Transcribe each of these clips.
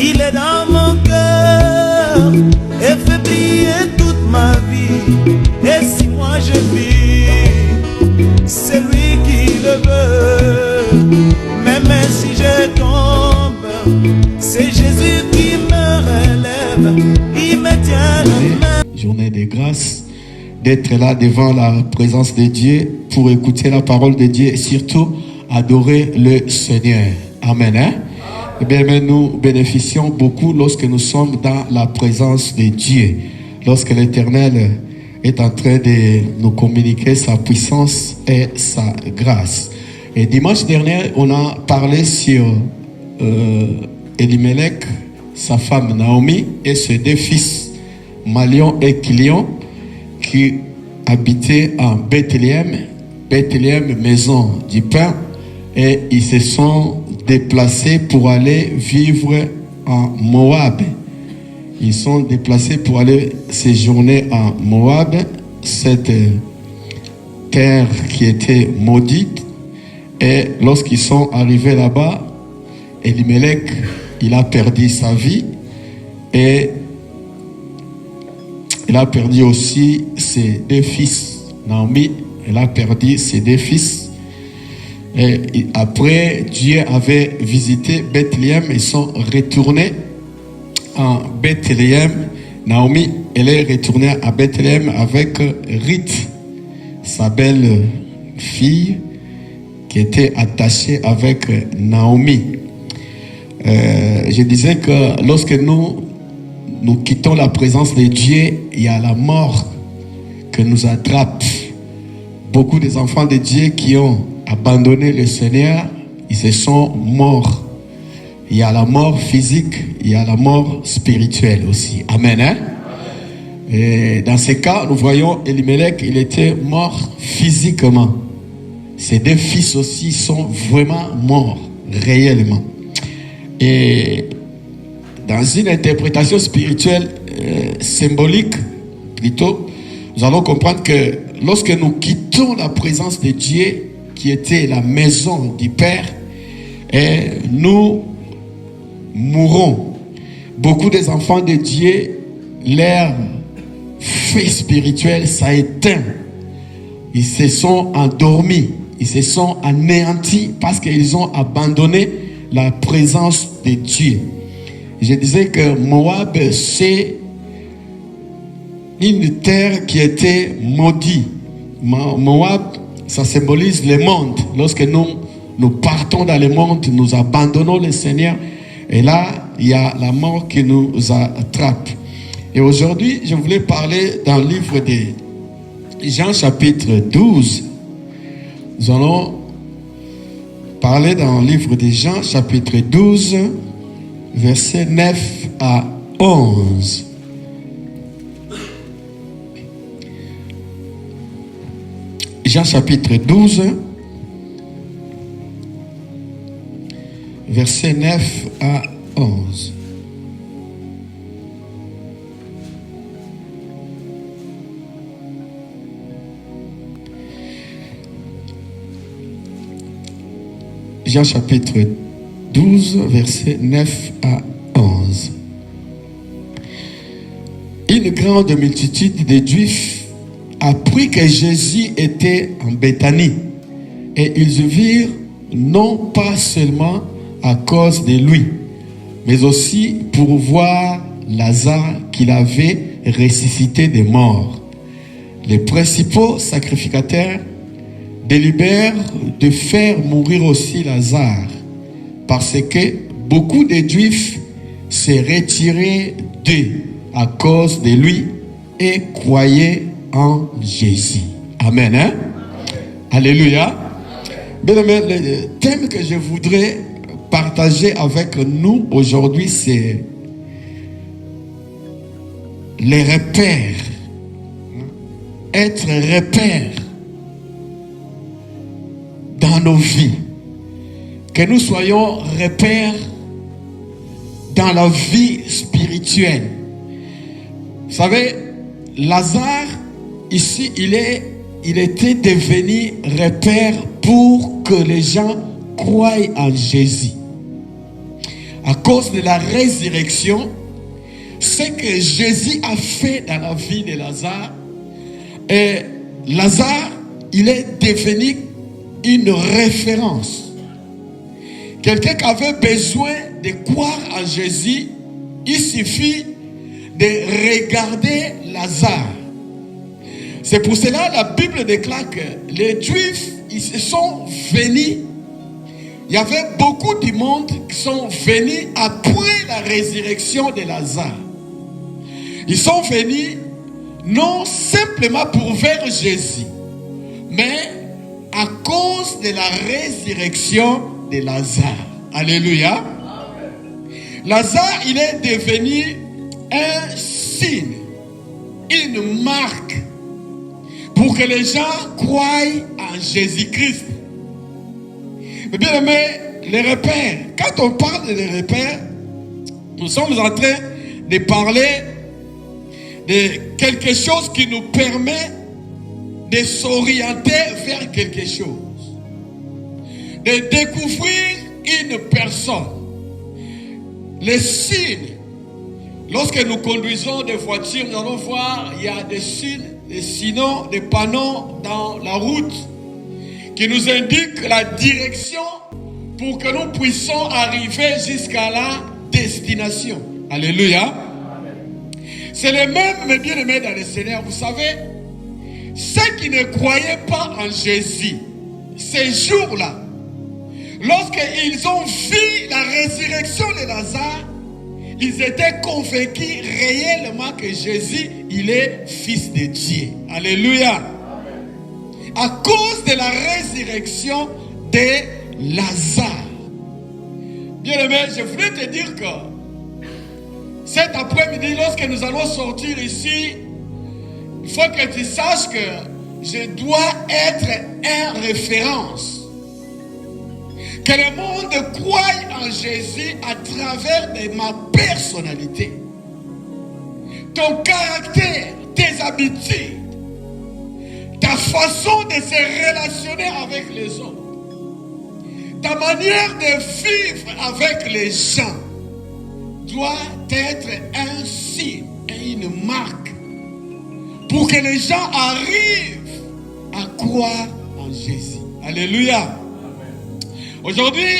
Il est dans mon cœur et fait briller toute ma vie. Et si moi je vis, c'est lui qui le veut. Même si je tombe, c'est Jésus qui me relève. Il me tient la main. Journée de grâce, d'être là devant la présence de Dieu pour écouter la parole de Dieu et surtout adorer le Seigneur. Amen. Hein? Eh bien, nous bénéficions beaucoup lorsque nous sommes dans la présence de Dieu. Lorsque l'Éternel est en train de nous communiquer sa puissance et sa grâce. Et dimanche dernier, on a parlé sur Elimelech, sa femme Naomi et ses deux fils, Malion et Kilion, qui habitaient en Bethléem, maison du pain, et ils se sont déplacés pour aller vivre en Moab. Ils sont déplacés pour aller séjourner en Moab, cette terre qui était maudite. Et lorsqu'ils sont arrivés là-bas, Elimelech, il a perdu sa vie et il a perdu aussi ses deux fils. Naomi, elle a perdu ses deux fils. Et après, Dieu avait visité Bethléem. Ils sont retournés en Bethléem. Naomi, elle est retournée à Bethléem avec Ruth, sa belle fille, qui était attachée avec Naomi. Je disais que lorsque nous quittons la présence de Dieu, il y a la mort que nous attrape. Beaucoup des enfants de Dieu qui ont abandonné le Seigneur, ils se sont morts. Il y a la mort physique, il y a la mort spirituelle aussi. Amen. Hein? Et dans ce cas, nous voyons Elimelech, il était mort physiquement. Ses deux fils aussi sont vraiment morts, réellement. Et dans une interprétation spirituelle symbolique, plutôt, nous allons comprendre que lorsque nous quittons la présence de Dieu, qui était la maison du Père, et nous mourrons. Beaucoup des enfants de Dieu, leur feu spirituel, ça a éteint. Ils se sont endormis, ils se sont anéantis parce qu'ils ont abandonné la présence de Dieu. Je disais que Moab, c'est une terre qui était maudite. Moab, ça symbolise le monde. Lorsque nous partons dans le monde, nous abandonnons le Seigneur. Et là, il y a la mort qui nous attrape. Et aujourd'hui, je voulais parler dans le livre de Jean chapitre 12. Nous allons parler dans le livre de Jean chapitre 12, versets 9 à 11. Jean chapitre 12, versets 9 à 11. Jean chapitre 12, versets 9 à 11. Une grande multitude de Juifs apprit que Jésus était en Béthanie, et ils virent non pas seulement à cause de lui, mais aussi pour voir Lazare qu'il avait ressuscité des morts. Les principaux sacrificateurs délibèrent de faire mourir aussi Lazare, parce que beaucoup de Juifs se retiraient d'eux à cause de lui et croyaient en Jésus. Amen. Hein? Alléluia. Bien aimé, le thème que je voudrais partager avec nous aujourd'hui, c'est les repères. Être repère dans nos vies. Que nous soyons repères dans la vie spirituelle. Vous savez, Lazare, ici, il était devenu repère pour que les gens croient en Jésus. à cause de la résurrection, ce que Jésus a fait dans la vie de Lazare. Et Lazare, il est devenu une référence. Quelqu'un qui avait besoin de croire en Jésus, il suffit de regarder Lazare. C'est pour cela que la Bible déclare que les Juifs, ils se sont venus. Il y avait beaucoup de monde qui sont venus après la résurrection de Lazare. Ils sont venus non simplement pour vers Jésus, mais à cause de la résurrection de Lazare. Alléluia. Lazare, il est devenu un signe, une marque pour que les gens croient en Jésus-Christ. Mais bien aimé, les repères, quand on parle des repères, nous sommes en train de parler de quelque chose qui nous permet de s'orienter vers quelque chose, de découvrir une personne. Les signes, lorsque nous conduisons des voitures, nous allons voir, il y a des signes, des signaux, des panneaux dans la route qui nous indiquent la direction pour que nous puissions arriver jusqu'à la destination. Alléluia. C'est le même, mes bien-aimés dans le Seigneur. Vous savez, ceux qui ne croyaient pas en Jésus, ces jours-là, lorsqu'ils ont vu la résurrection de Lazare, ils étaient convaincus réellement que Jésus, il est fils de Dieu. Alléluia. À cause de la résurrection de Lazare. Bien-aimé, je voulais te dire que cet après-midi, lorsque nous allons sortir ici, il faut que tu saches que je dois être une référence. Que le monde croie en Jésus à travers de ma personnalité. Ton caractère, tes habitudes, ta façon de se relationner avec les autres, ta manière de vivre avec les gens doit être un signe et une marque pour que les gens arrivent à croire en Jésus. Alléluia. Aujourd'hui,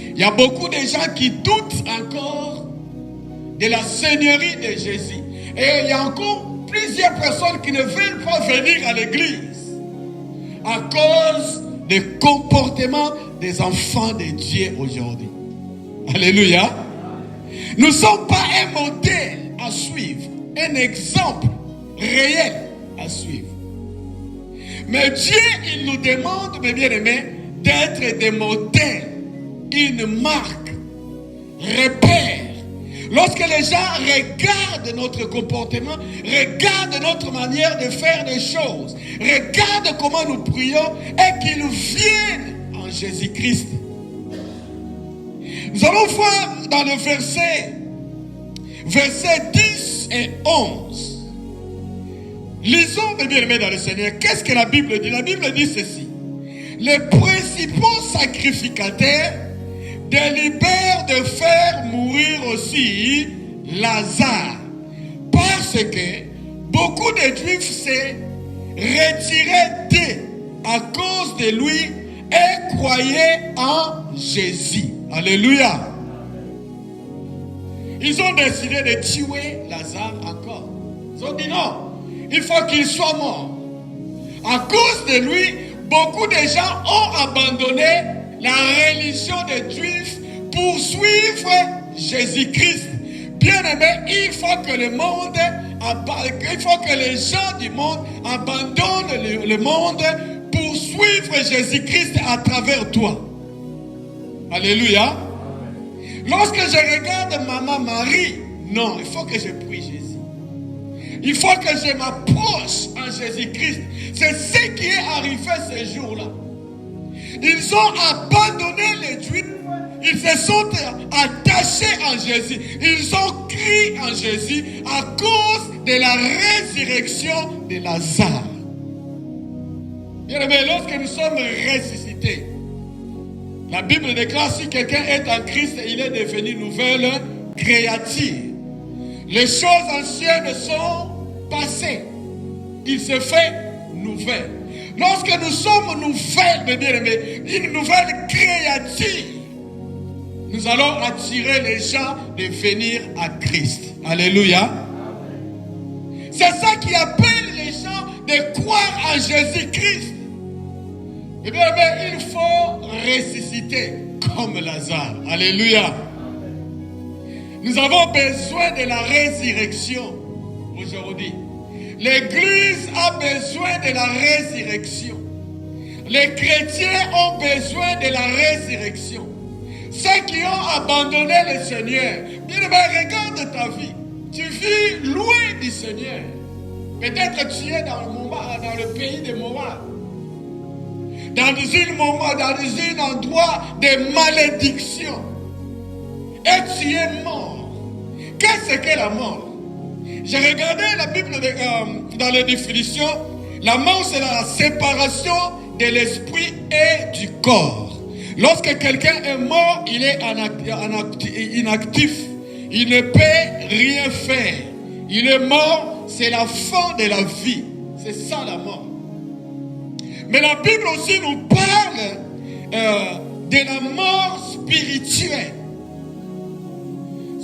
il y a beaucoup de gens qui doutent encore de la seigneurie de Jésus. Et il y a encore plusieurs personnes qui ne veulent pas venir à l'église à cause des comportements des enfants de Dieu aujourd'hui. Alléluia. Nous ne sommes pas un modèle à suivre, un exemple réel à suivre. Mais Dieu, il nous demande, mes bien-aimés, d'être des modèles, une marque, repère. Lorsque les gens regardent notre comportement, regardent notre manière de faire des choses, regardent comment nous prions et qu'ils viennent en Jésus-Christ. Nous allons voir dans le verset 10 et 11. Lisons, mes bien-aimés dans le Seigneur. Qu'est-ce que la Bible dit? La Bible dit ceci. Les principaux sacrificateurs délibèrent de faire mourir aussi Lazare, parce que beaucoup de Juifs se retiraient d'eux à cause de lui et croyaient en Jésus. Alléluia. Ils ont décidé de tuer Lazare encore. Ils ont dit non, il faut qu'il soit mort. À cause de lui, beaucoup de gens ont abandonné la religion des Juifs pour suivre Jésus-Christ. Bien aimé, il faut que le monde, il faut que les gens du monde abandonnent le monde pour suivre Jésus-Christ à travers toi. Alléluia. Lorsque je regarde Maman Marie, non, il faut que je prie Jésus. Il faut que je m'approche en Jésus-Christ. C'est ce qui est arrivé ces jours-là. Ils ont abandonné les Juifs. Ils se sont attachés en Jésus. Ils ont crié en Jésus à cause de la résurrection de Lazare. Bien aimé, lorsque nous sommes ressuscités, La Bible déclare si quelqu'un est en Christ, il est devenu nouvelle créature. Les choses anciennes sont passées. Il se fait nouvelle. Lorsque nous sommes nouvelles, mes bien-aimés, une nouvelle créature, nous allons attirer les gens de venir à Christ. Alléluia. C'est ça qui appelle les gens de croire en Jésus-Christ. Eh bien, il faut ressusciter comme Lazare. Alléluia. Nous avons besoin de la résurrection aujourd'hui. L'Église a besoin de la résurrection. Les chrétiens ont besoin de la résurrection. Ceux qui ont abandonné le Seigneur, bien regarde ta vie. Tu vis loin du Seigneur. Peut-être tu es dans le pays de Moab. Dans un endroit de malédiction. Et tu es mort. Qu'est-ce que la mort? J'ai regardé la Bible dans les définitions. La mort, c'est la séparation de l'esprit et du corps. Lorsque quelqu'un est mort, il est inactif. Il ne peut rien faire. Il est mort, c'est la fin de la vie. C'est ça la mort. Mais la Bible aussi nous parle de la mort spirituelle.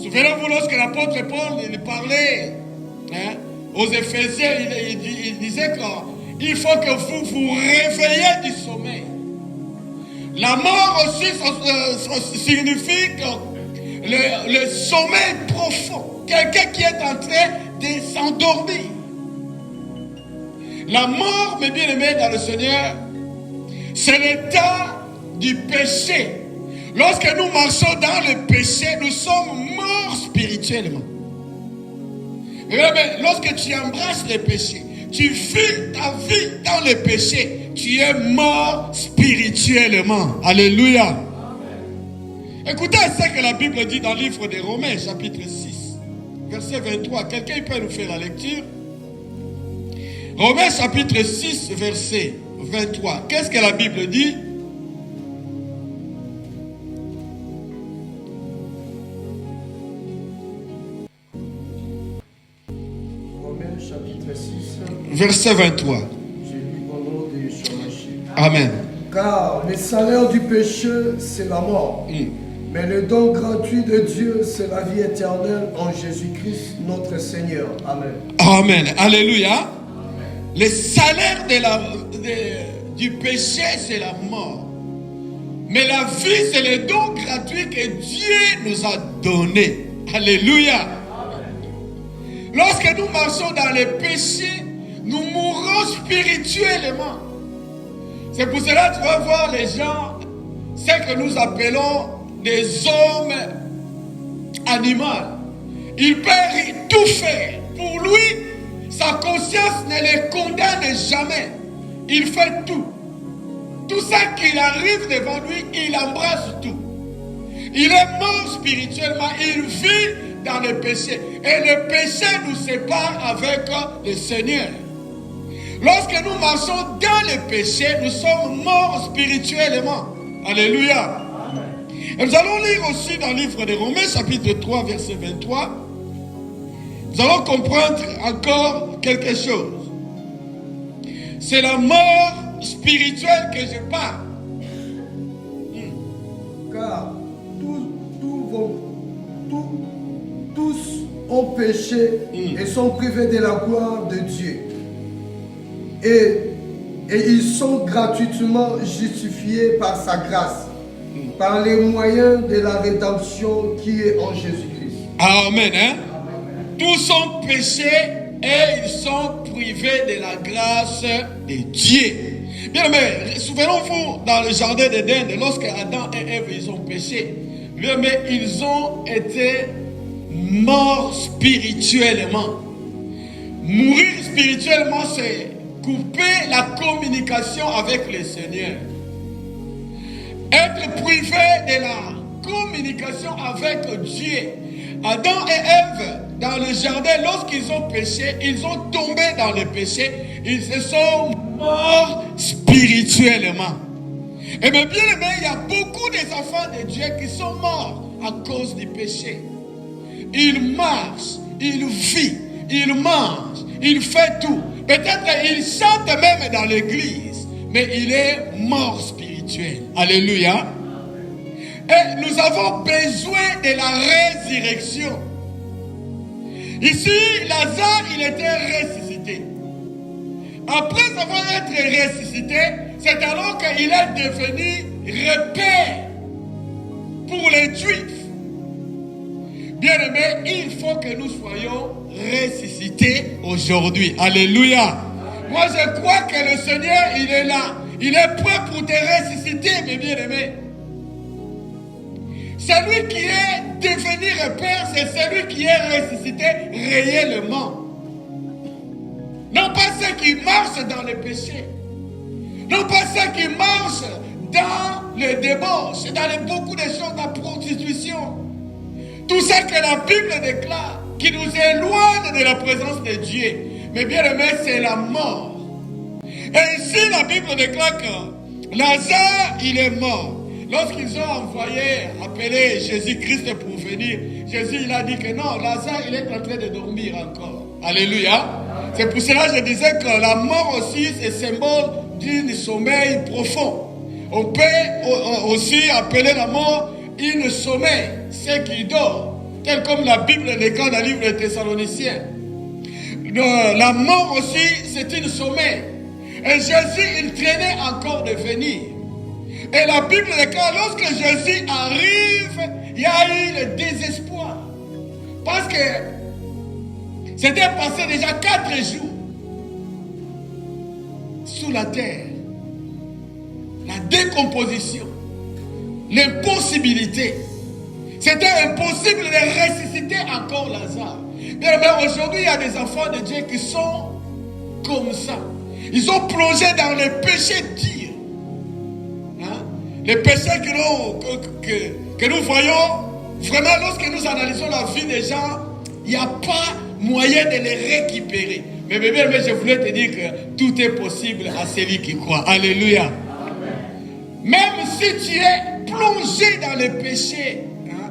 Souvenez-vous lorsque l'apôtre Paul il parlait aux Éphésiens, il disait qu'il faut que vous vous réveillez du sommeil. La mort aussi signifie le sommeil profond. Quelqu'un qui est en train de s'endormir. La mort, mes bien-aimés dans le Seigneur, c'est l'état du péché. Lorsque nous marchons dans le péché, nous sommes morts spirituellement. Mais lorsque tu embrasses le péché, tu vis ta vie dans le péché, tu es mort spirituellement. Alléluia. Amen. Écoutez ce que la Bible dit dans le livre des Romains, chapitre 6, verset 23. Quelqu'un peut nous faire la lecture? Romains, chapitre 6, verset 23. Qu'est-ce que la Bible dit? Chapitre 6, verset 23. J'ai lu au nom de Shamashi. Amen. Car le salaire du péché, c'est la mort. Mais le don gratuit de Dieu, c'est la vie éternelle en Jésus-Christ, notre Seigneur. Amen. Amen. Alléluia. Amen. Le salaire du péché, c'est la mort. Mais la vie, c'est le don gratuit que Dieu nous a donné. Alléluia. Lorsque nous marchons dans les péchés, nous mourrons spirituellement. C'est pour cela que tu vas voir les gens, ce que nous appelons des hommes animaux. Il peut tout faire. Pour lui, sa conscience ne le condamne jamais. Il fait tout. Tout ça qu'il arrive devant lui, il embrasse tout. Il est mort spirituellement, il vit dans le péché. Et le péché nous sépare avec le Seigneur. Lorsque nous marchons dans le péché, nous sommes morts spirituellement. Alléluia. Amen. Et nous allons lire aussi dans le livre des Romains, chapitre 3, verset 23. Nous allons comprendre encore quelque chose. C'est la mort spirituelle que je parle. Car tous ont péché et sont privés de la gloire de Dieu. Et ils sont gratuitement justifiés par sa grâce, par les moyens de la rédemption qui est en Jésus-Christ. Amen. Amen. Tous ont péché et ils sont privés de la grâce de Dieu. Bien, mais souvenons-vous dans le jardin d'Éden, lorsque Adam et Ève ils ont péché, bien, mais ils ont été morts spirituellement. Mourir spirituellement, c'est couper la communication avec le Seigneur. Être privé de la communication avec Dieu. Adam et Ève, dans le jardin, lorsqu'ils ont péché, ils ont tombé dans le péché, ils se sont morts spirituellement. Et bien aimé, il y a beaucoup des enfants de Dieu qui sont morts à cause du péché. Il marche, il vit, il mange, il fait tout. Peut-être il chante même dans l'église, mais il est mort spirituel. Alléluia. Et nous avons besoin de la résurrection. Ici, Lazare, il était ressuscité. Après avoir été ressuscité, c'est alors qu'il est devenu repère pour les Juifs. Bien-aimés, il faut que nous soyons ressuscités aujourd'hui. Alléluia. Moi, je crois que le Seigneur, il est là. Il est prêt pour te ressusciter, mes bien-aimés. Celui qui est devenu repère, c'est celui qui est ressuscité réellement. Non pas ceux qui marchent dans le péché. Non pas ceux qui marchent dans le débauche, dans beaucoup de choses, dans la prostitution. Tout ce que la Bible déclare, qui nous éloigne de la présence de Dieu. Mais bien aimé, c'est la mort. Et ici, la Bible déclare que Lazare, il est mort. Lorsqu'ils ont envoyé, appelé Jésus-Christ pour venir, Jésus, il a dit que non, Lazare, il est en train de dormir encore. Alléluia. C'est pour cela que je disais que la mort aussi, c'est symbole d'un sommeil profond. On peut aussi appeler la mort un sommeil, c'est qui dort, tel comme la Bible déclare dans le livre des Thessaloniciens. La mort aussi, c'est un sommeil. Et Jésus, il traînait encore de venir. Et la Bible déclare, lorsque Jésus arrive, il y a eu le désespoir. Parce que c'était passé déjà 4 jours sous la terre. La décomposition, l'impossibilité. C'était impossible de ressusciter encore Lazare. Mais aujourd'hui, il y a des enfants de Dieu qui sont comme ça. Ils ont plongé dans les péchés durs. Hein? Les péchés que nous voyons, vraiment, lorsque nous analysons la vie des gens, il n'y a pas moyen de les récupérer. Mais je voulais te dire que tout est possible à celui qui croit. Alléluia. Amen. Même si tu es plongé dans les péchés, hein,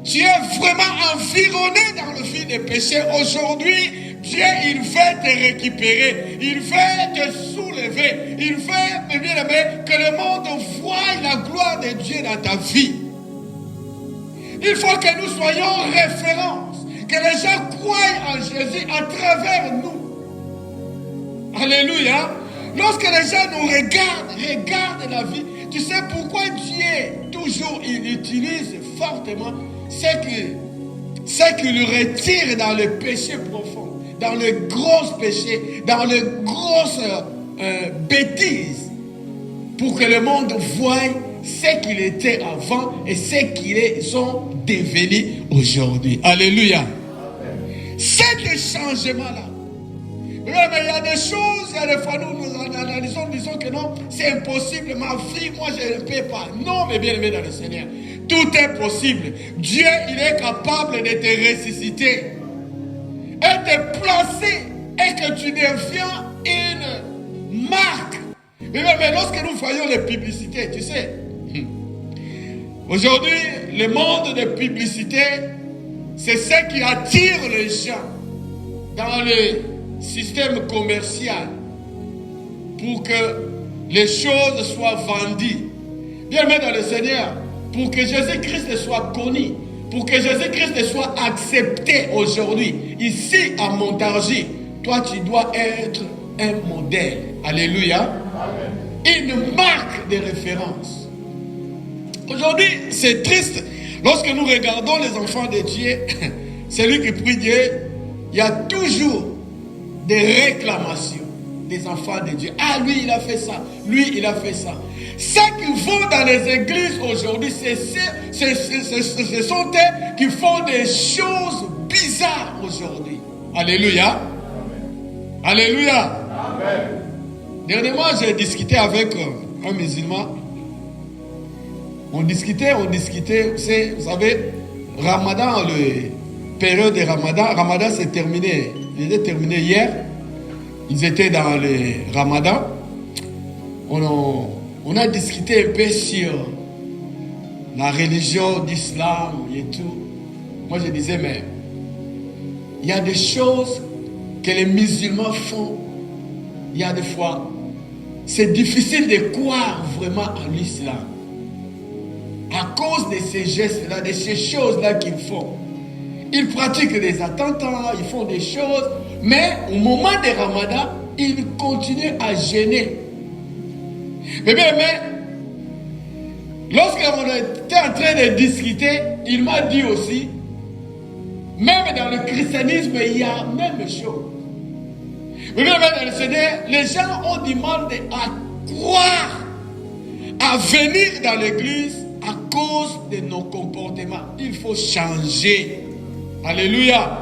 tu es vraiment environné dans le fil des péchés. Aujourd'hui, Dieu, il veut te récupérer. Il veut te soulever. Il veut, bien aimé, que le monde voie la gloire de Dieu dans ta vie. Il faut que nous soyons référence. Que les gens croient en Jésus à travers nous. Alléluia. Lorsque les gens nous regardent la vie, tu sais pourquoi Dieu, toujours, il utilise fortement ce qui le retire dans le péché profond, dans le gros péché, dans les grosses bêtises, pour que le monde voie ce qu'il était avant et ce qu'ils sont devenus aujourd'hui. Alléluia. C'est le changement-là. Mais il y a des choses, il y a des fois nous analysons, nous disons que non, c'est impossible, ma vie, moi je ne peux pas. Non, mais bien aimé dans le Seigneur, tout est possible. Dieu, il est capable de te ressusciter et de placer et que tu deviens une marque. Mais lorsque nous voyons les publicités, tu sais, aujourd'hui, le monde de publicité, c'est ce qui attire les gens dans le système commercial pour que les choses soient vendues. Bien aimé dans le Seigneur, pour que Jésus-Christ soit connu, pour que Jésus-Christ soit accepté aujourd'hui, ici à Montargis, toi tu dois être un modèle. Alléluia. Amen. Une marque de référence. Aujourd'hui, c'est triste. Lorsque nous regardons les enfants de Dieu, celui qui prie Dieu, il y a toujours des réclamations des enfants de Dieu. Ah, lui, il a fait ça. Lui, il a fait ça. Ceux qui vont dans les églises aujourd'hui, ce sont eux qui font des choses bizarres aujourd'hui. Alléluia. Amen. Alléluia. Amen. Dernièrement, j'ai discuté avec un musulman. On discutait, vous savez, Ramadan, la période de Ramadan s'est terminé. Il est terminé hier. Ils étaient dans le Ramadan. on a discuté un peu sur la religion d'islam et tout. Moi, je disais, mais il y a des choses que les musulmans font. Il y a des fois, c'est difficile de croire vraiment en l'islam. À cause de ces gestes-là, de ces choses-là qu'ils font. Ils pratiquent des attentats, ils font des choses, mais au moment des Ramadan, ils continuent à jeûner. Mais lorsqu'on était en train de discuter, il m'a dit aussi, même dans le christianisme, il y a même chose. Mais même dans le Seigneur, les gens ont du mal à croire, à venir dans l'église à cause de nos comportements. Il faut changer. Alléluia.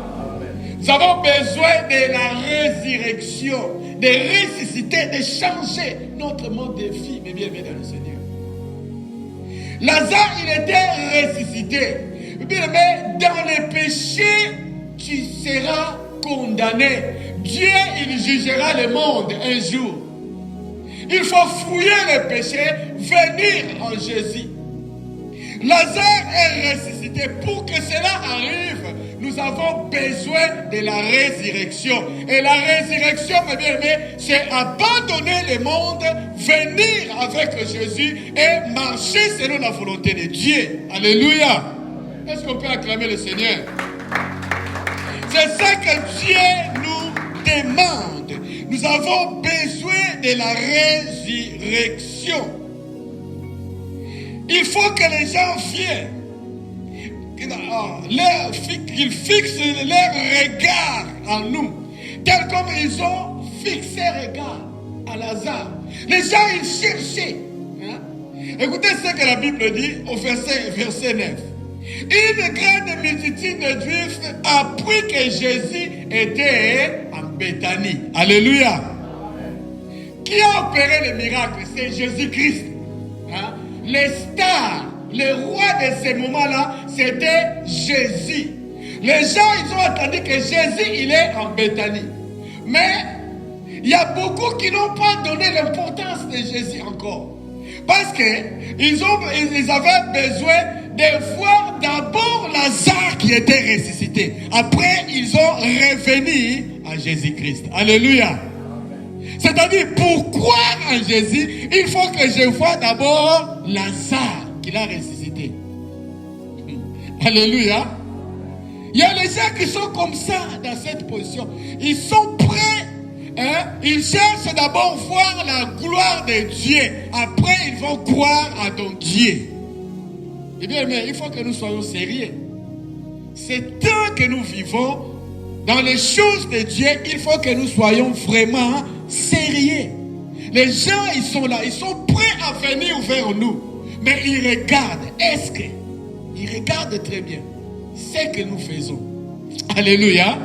Nous avons besoin de la résurrection, de ressusciter, de changer notre mode de vie, mais bien dans le Seigneur. Lazare, il était ressuscité. Mais dans les péchés, tu seras condamné. Dieu, il jugera le monde un jour. Il faut fouiller les péchés, venir en Jésus. Lazare est ressuscité. Pour que cela arrive, nous avons besoin de la résurrection. Et la résurrection, mes bien-aimés, c'est abandonner le monde, venir avec Jésus et marcher selon la volonté de Dieu. Alléluia. Est-ce qu'on peut acclamer le Seigneur? C'est ça que Dieu nous demande. Nous avons besoin de la résurrection. Il faut que les gens viennent. Qu'ils fixent leur regard en nous, tel comme ils ont fixé regard à Lazare. Les gens, ils cherchaient. Écoutez ce que la Bible dit au verset 9. Une grande multitude de Juifs apprit que Jésus était en Béthanie. Alléluia. Qui a opéré le miracle? C'est Jésus-Christ. Les stars, les rois de ces moments-là, c'était Jésus. Les gens, ils ont entendu que Jésus, il est en Béthanie. Mais il y a beaucoup qui n'ont pas donné l'importance de Jésus encore. Parce qu'ils avaient besoin de voir d'abord Lazare qui était ressuscité. Après, ils ont revenu à Jésus-Christ. Alléluia. C'est-à-dire, pour croire en Jésus, il faut que je voie d'abord Lazare qu'il a ressuscité. Alléluia. Il y a les gens qui sont comme ça, dans cette position. Ils sont prêts. Ils cherchent d'abord voir la gloire de Dieu. Après, ils vont croire à ton Dieu. Eh bien, mais il faut que nous soyons sérieux. C'est tant que nous vivons dans les choses de Dieu, il faut que nous soyons vraiment sérieux. Les gens, ils sont là, ils sont prêts à venir vers nous. Mais ils regardent. Est-ce qu'ils regardent très bien ce que nous faisons? Alléluia.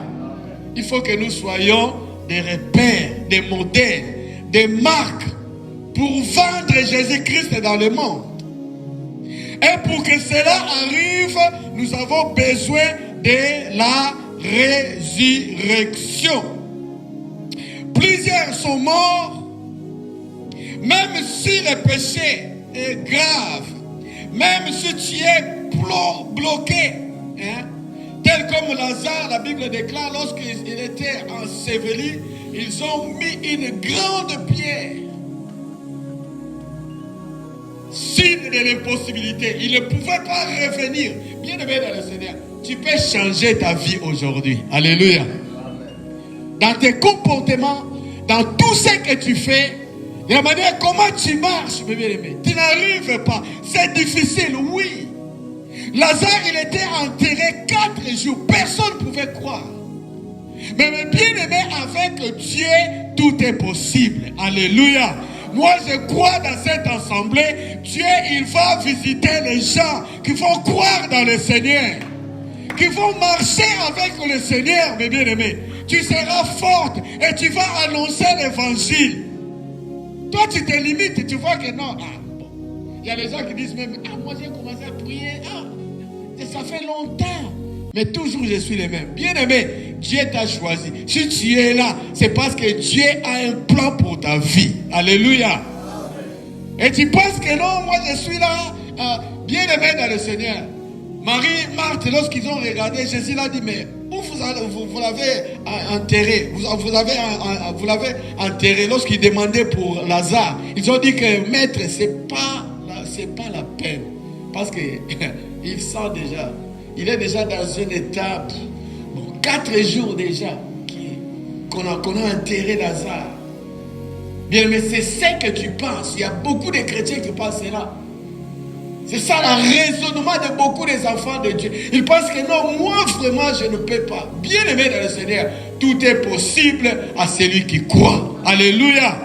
Il faut que nous soyons des repères, des modèles, des marques pour vendre Jésus-Christ dans le monde. Et pour que cela arrive, nous avons besoin de la résurrection. Plusieurs sont morts, même si le péché est grave, même si tu es bloqué, tel comme Lazare, la Bible déclare, lorsqu'il était enseveli, ils ont mis une grande pierre. Signe de l'impossibilité. Il ne pouvait pas revenir. Bien-aimé dans le Seigneur, tu peux changer ta vie aujourd'hui. Alléluia. Dans tes comportements, dans tout ce que tu fais, de la manière comment tu marches, bien-aimé, tu n'arrives pas. C'est difficile, oui. Lazare, il était enterré 4 jours. Personne ne pouvait croire. Mais bien-aimé, avec Dieu, tout est possible. Alléluia. Moi, je crois dans cette assemblée, Dieu, il va visiter les gens qui vont croire dans le Seigneur, qui vont marcher avec le Seigneur, mes bien-aimés. Tu seras forte et tu vas annoncer l'évangile. Toi, tu te limites, tu vois que non. Bon. Il y a les gens qui disent même, moi j'ai commencé à prier, ça fait longtemps. Mais toujours je suis le même. Bien-aimé, Dieu t'a choisi. Si tu es là, c'est parce que Dieu a un plan pour ta vie. Alléluia. Et tu penses que non, moi je suis là, bien aimé dans le Seigneur. Marie, Marthe, lorsqu'ils ont regardé, Jésus l'a dit, mais où vous l'avez enterré, vous l'avez enterré lorsqu'il demandait pour Lazare. Ils ont dit que maître, c'est pas la peine. Parce que il sent déjà, il est déjà dans une étape, 4 jours déjà, qu'on a enterré Lazare. Bien, mais c'est ce que tu penses. Il y a beaucoup de chrétiens qui pensent cela. C'est ça le raisonnement de beaucoup des enfants de Dieu. Ils pensent que non, moi vraiment je ne peux pas. Bien aimé dans le Seigneur, tout est possible à celui qui croit. Alléluia.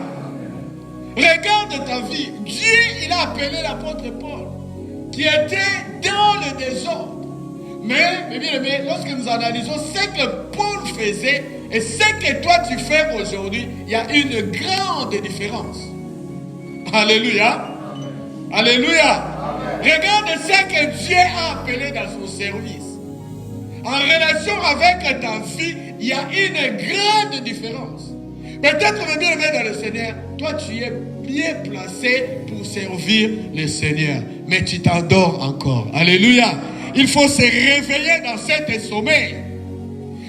Regarde ta vie. Dieu, il a appelé l'apôtre Paul, qui était dans le désordre. Mais bien aimé, lorsque nous analysons ce que Paul faisait et ce que toi tu fais aujourd'hui, il y a une grande différence. Alléluia. Alléluia. Regarde ce que Dieu a appelé dans son service. En relation avec ta vie, il y a une grande différence. Peut-être bien aimé dans le Seigneur, toi tu es bien placé pour servir le Seigneur. Mais tu t'endors encore. Alléluia. Il faut se réveiller dans cet sommeil.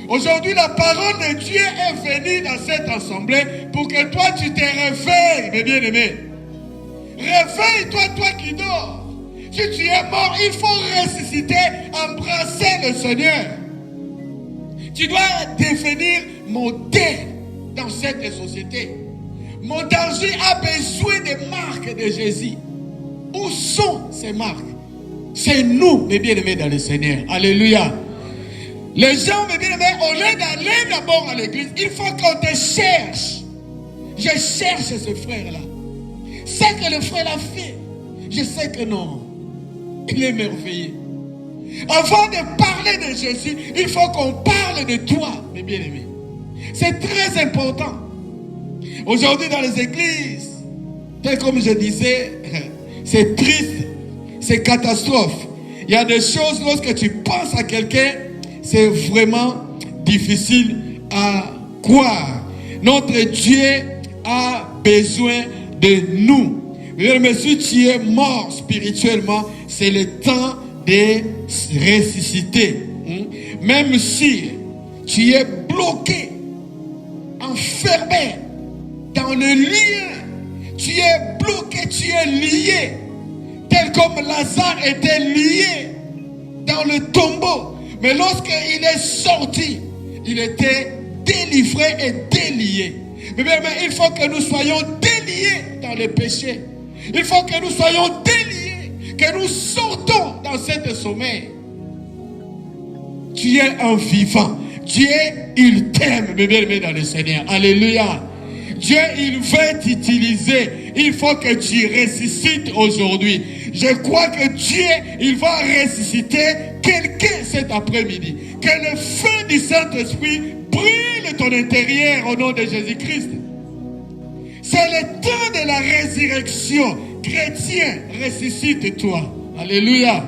Aujourd'hui, la parole de Dieu est venue dans cette assemblée pour que toi tu te réveilles, mes bien-aimés. Réveille-toi, toi qui dors. Si tu es mort, il faut ressusciter, embrasser le Seigneur. Tu dois devenir modèle dans cette société. Mon danger a besoin des marques de Jésus. Où sont ces marques? C'est nous, mes bien-aimés dans le Seigneur. Alléluia. Les gens, mes bien-aimés, au lieu d'aller d'abord à l'église, il faut qu'on te cherche. Je cherche ce frère-là. C'est que le frère l'a fait. Je sais que non. Il est merveilleux. Avant de parler de Jésus, il faut qu'on parle de toi, mes bien-aimés. C'est très important. Aujourd'hui, dans les églises, tel comme je disais, c'est triste, c'est catastrophe. Il y a des choses, lorsque tu penses à quelqu'un, c'est vraiment difficile à croire. Notre Dieu a besoin de nous. Mais si tu es mort spirituellement, c'est le temps de ressusciter. Même si tu es bloqué, enfermé dans le lien, tu es bloqué, tu es lié, tel comme Lazare était lié dans le tombeau. Mais lorsqu'il est sorti, il était délivré et délié. Mais il faut que nous soyons déliés dans les péchés. Il faut que nous soyons déliés, que nous sortons dans cet sommeil. Tu es un vivant. Dieu, il t'aime, bébé, dans le Seigneur. Alléluia. Dieu, il veut t'utiliser. Il faut que tu ressuscites aujourd'hui. Je crois que Dieu, il va ressusciter quelqu'un cet après-midi. Que le feu du Saint-Esprit brûle ton intérieur au nom de Jésus-Christ. C'est le temps de la résurrection. Chrétien, ressuscite-toi. Alléluia.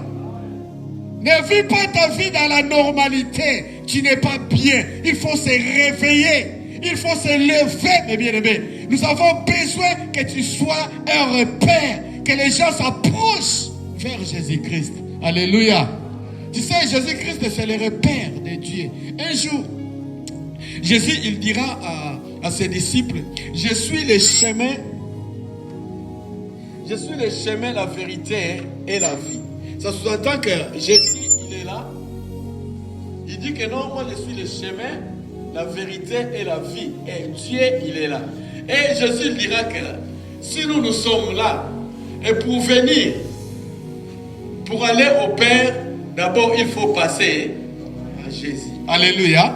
Ne vis pas ta vie dans la normalité. Tu n'es pas bien. Il faut se réveiller. Il faut se lever, mes bien-aimés. Nous avons besoin que tu sois un repère. Que les gens s'approchent vers Jésus-Christ. Alléluia. Tu sais, Jésus-Christ, c'est le repère de Dieu. Un jour, Jésus, il dira à ses disciples, je suis le chemin, la vérité et la vie. Ça sous-entend que Jésus, il est là. Il dit que non, moi je suis le chemin, la vérité et la vie. Et Dieu, il est là. Et Jésus il dira que si nous sommes là, et pour venir, pour aller au Père, d'abord il faut passer à Jésus. Alléluia.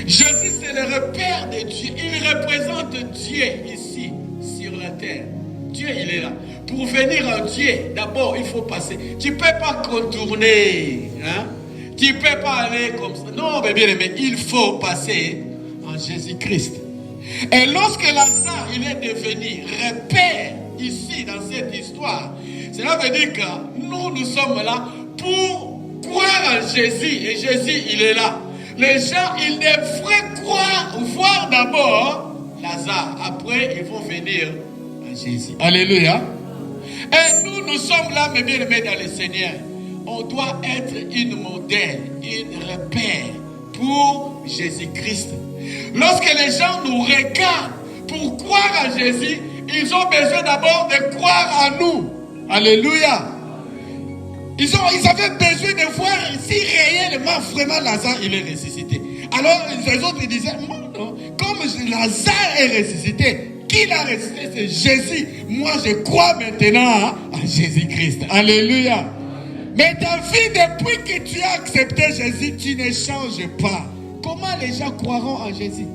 Jésus, c'est le repère de Dieu. Il représente Dieu ici, sur la terre. Dieu, il est là. Pour venir à Dieu, d'abord, il faut passer. Tu ne peux pas contourner. Hein? Tu ne peux pas aller comme ça. Non, mais bien aimé, il faut passer en Jésus-Christ. Et lorsque Lazare, il est devenu repère ici, dans cette histoire, cela veut dire que nous sommes là pour croire en Jésus. Et Jésus, il est là. Les gens, ils devraient voir d'abord Lazare. Après, ils vont venir à Jésus. Alléluia. nous sommes là, mes bien-aimés dans le Seigneur, on doit être une modèle, une repère pour Jésus-Christ. Lorsque les gens nous regardent pour croire à Jésus, ils ont besoin d'abord de croire en nous. Alléluia. Ils avaient besoin de voir si réellement, vraiment, Lazare, il est ressuscité. Alors, les autres, ils disaient, non, comme Lazare est ressuscité, qui l'a ressuscité? C'est Jésus. Moi, je crois maintenant à Jésus-Christ. Alléluia. Mais ta vie, depuis que tu as accepté Jésus, tu ne changes pas. Comment les gens croiront en Jésus?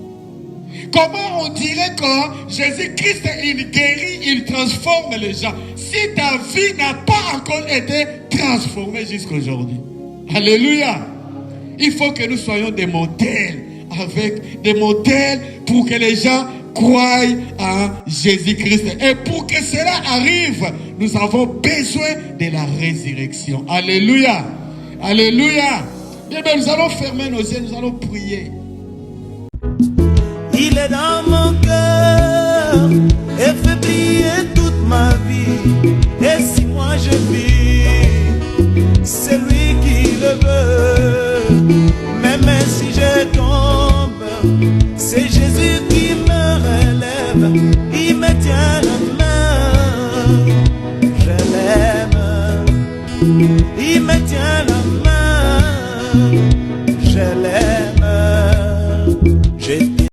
Comment on dirait que Jésus-Christ, il guérit, il transforme les gens, si ta vie n'a pas encore été transformée jusqu'aujourd'hui? Alléluia. Il faut que nous soyons des modèles, avec des modèles pour que les gens croient en Jésus-Christ. Et pour que cela arrive, nous avons besoin de la résurrection. Alléluia. Alléluia. Bien, nous allons fermer nos yeux, nous allons prier. Il est dans mon cœur et fait briller toute ma vie. Et si moi je vis, c'est lui qui le veut. Même si je tombe, c'est Jésus qui me relève. Il me tient la main, je l'aime.